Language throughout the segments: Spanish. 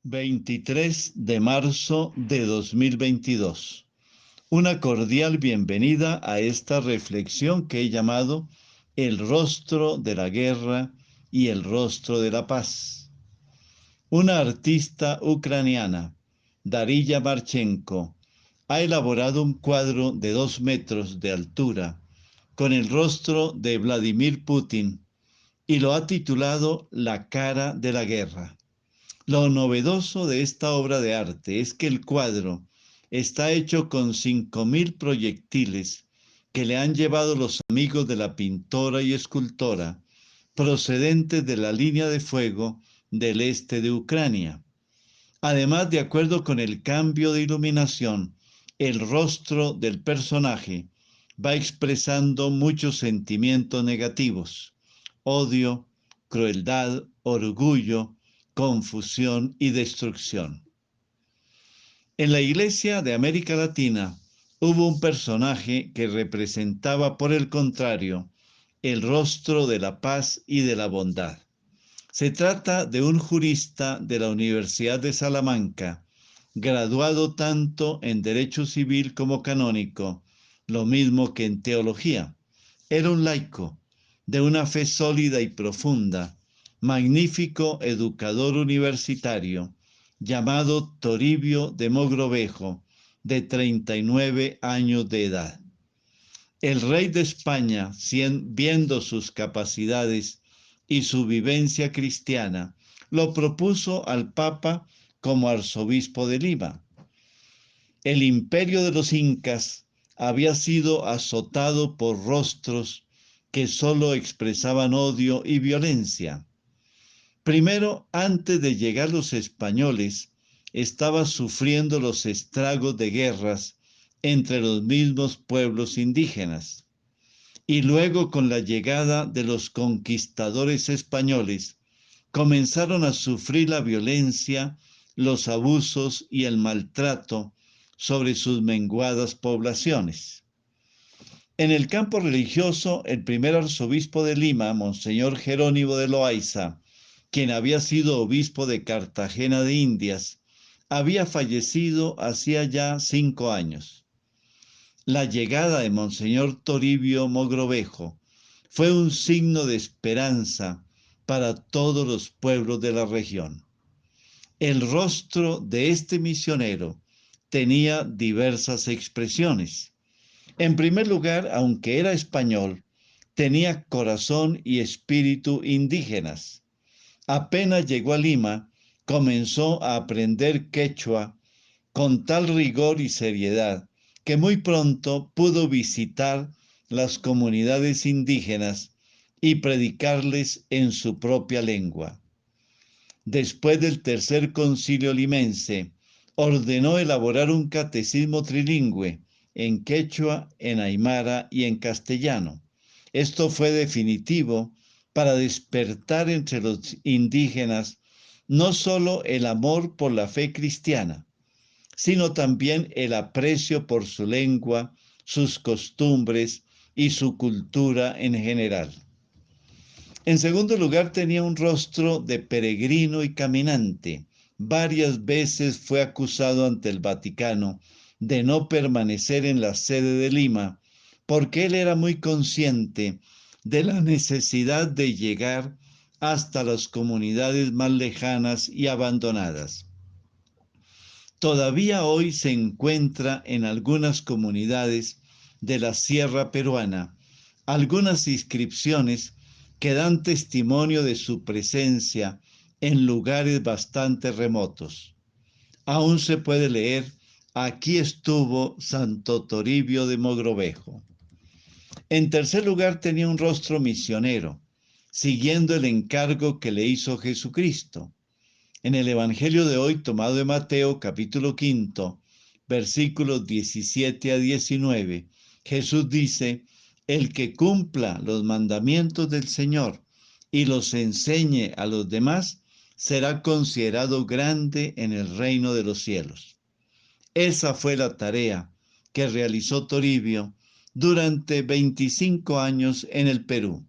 23 de marzo de 2022. Una cordial bienvenida a esta reflexión que he llamado El rostro de la guerra y el rostro de la paz. Una artista ucraniana, Darilla Marchenko, ha elaborado un cuadro de 2 metros de altura con el rostro de Vladimir Putin y lo ha titulado La cara de la guerra. Lo novedoso de esta obra de arte es que el cuadro está hecho con 5.000 proyectiles que le han llevado los amigos de la pintora y escultora procedentes de la línea de fuego del este de Ucrania. Además, de acuerdo con el cambio de iluminación, el rostro del personaje va expresando muchos sentimientos negativos: odio, crueldad, orgullo, confusión y destrucción. En la Iglesia de América Latina hubo un personaje que representaba, por el contrario, el rostro de la paz y de la bondad. Se trata de un jurista de la Universidad de Salamanca, graduado tanto en Derecho Civil como Canónico, lo mismo que en Teología. Era un laico de una fe sólida y profunda, magnífico educador universitario, llamado Toribio de Mogrovejo, de 39 años de edad. El rey de España, viendo sus capacidades y su vivencia cristiana, lo propuso al Papa como arzobispo de Lima. El imperio de los incas había sido azotado por rostros que solo expresaban odio y violencia. Primero, antes de llegar los españoles, estaba sufriendo los estragos de guerras entre los mismos pueblos indígenas. Y luego, con la llegada de los conquistadores españoles, comenzaron a sufrir la violencia, los abusos y el maltrato sobre sus menguadas poblaciones. En el campo religioso, el primer arzobispo de Lima, Monseñor Jerónimo de Loaiza, quien había sido obispo de Cartagena de Indias, había fallecido hacía ya 5 años. La llegada de Monseñor Toribio Mogrovejo fue un signo de esperanza para todos los pueblos de la región. El rostro de este misionero tenía diversas expresiones. En primer lugar, aunque era español, tenía corazón y espíritu indígenas. Apenas llegó a Lima, comenzó a aprender quechua con tal rigor y seriedad que muy pronto pudo visitar las comunidades indígenas y predicarles en su propia lengua. Después del Tercer Concilio Limense, ordenó elaborar un catecismo trilingüe en quechua, en aymara y en castellano. Esto fue definitivo para despertar entre los indígenas no solo el amor por la fe cristiana, sino también el aprecio por su lengua, sus costumbres y su cultura en general. En segundo lugar, tenía un rostro de peregrino y caminante. Varias veces fue acusado ante el Vaticano de no permanecer en la sede de Lima, porque él era muy consciente de la necesidad de llegar hasta las comunidades más lejanas y abandonadas. Todavía hoy se encuentra en algunas comunidades de la sierra peruana algunas inscripciones que dan testimonio de su presencia en lugares bastante remotos. Aún se puede leer: aquí estuvo Santo Toribio de Mogrovejo. En tercer lugar, tenía un rostro misionero, siguiendo el encargo que le hizo Jesucristo. En el Evangelio de hoy, tomado de Mateo, capítulo 5, versículos 17 a 19, Jesús dice: el que cumpla los mandamientos del Señor y los enseñe a los demás, será considerado grande en el reino de los cielos. Esa fue la tarea que realizó Toribio durante 25 años en el Perú.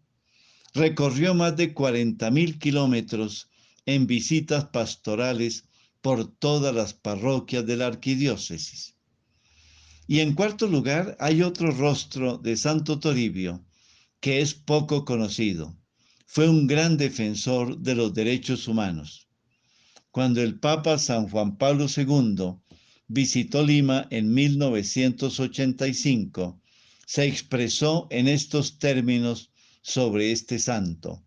Recorrió más de 40.000 kilómetros en visitas pastorales por todas las parroquias de la arquidiócesis. Y en cuarto lugar, hay otro rostro de Santo Toribio, que es poco conocido. Fue un gran defensor de los derechos humanos. Cuando el Papa San Juan Pablo II visitó Lima en 1985, se expresó en estos términos sobre este santo.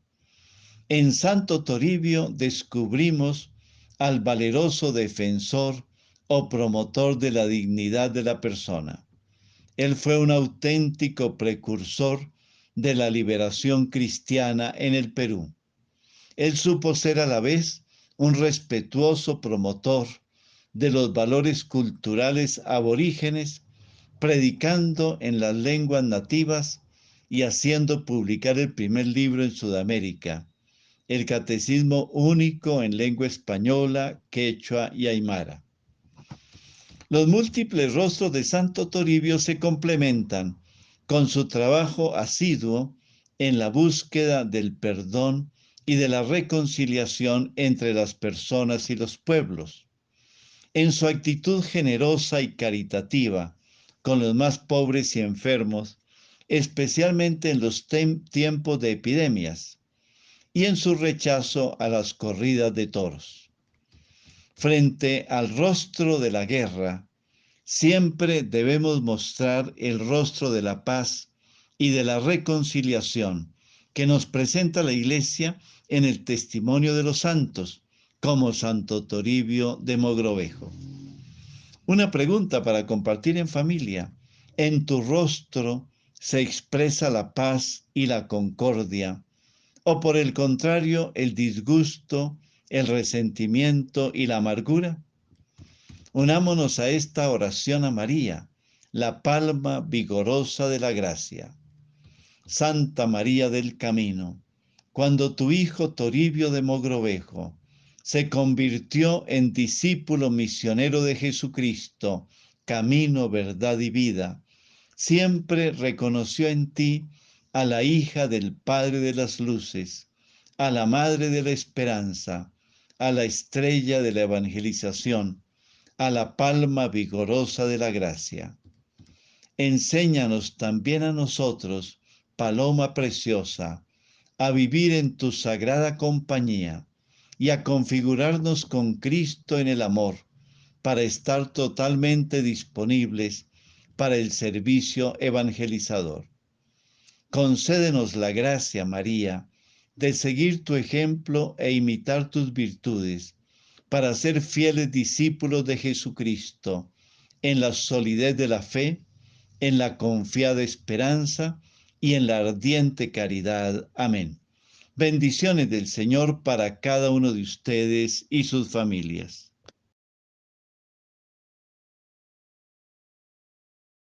En Santo Toribio descubrimos al valeroso defensor o promotor de la dignidad de la persona. Él fue un auténtico precursor de la liberación cristiana en el Perú. Él supo ser a la vez un respetuoso promotor de los valores culturales aborígenes, predicando en las lenguas nativas y haciendo publicar el primer libro en Sudamérica, el Catecismo Único en lengua española, quechua y aymara. Los múltiples rostros de Santo Toribio se complementan con su trabajo asiduo en la búsqueda del perdón y de la reconciliación entre las personas y los pueblos. En su actitud generosa y caritativa con los más pobres y enfermos, especialmente en los tiempos de epidemias, y en su rechazo a las corridas de toros. Frente al rostro de la guerra, siempre debemos mostrar el rostro de la paz y de la reconciliación que nos presenta la Iglesia en el testimonio de los santos, como Santo Toribio de Mogrovejo. Una pregunta para compartir en familia. ¿En tu rostro se expresa la paz y la concordia? ¿O por el contrario, el disgusto, el resentimiento y la amargura? Unámonos a esta oración a María, la palma vigorosa de la gracia. Santa María del Camino, cuando tu hijo Toribio de Mogrovejo se convirtió en discípulo misionero de Jesucristo, camino, verdad y vida, siempre reconoció en ti a la hija del Padre de las Luces, a la Madre de la Esperanza, a la estrella de la evangelización, a la palma vigorosa de la gracia. Enséñanos también a nosotros, paloma preciosa, a vivir en tu sagrada compañía y a configurarnos con Cristo en el amor, para estar totalmente disponibles para el servicio evangelizador. Concédenos la gracia, María, de seguir tu ejemplo e imitar tus virtudes, para ser fieles discípulos de Jesucristo, en la solidez de la fe, en la confiada esperanza y en la ardiente caridad. Amén. Bendiciones del Señor para cada uno de ustedes y sus familias.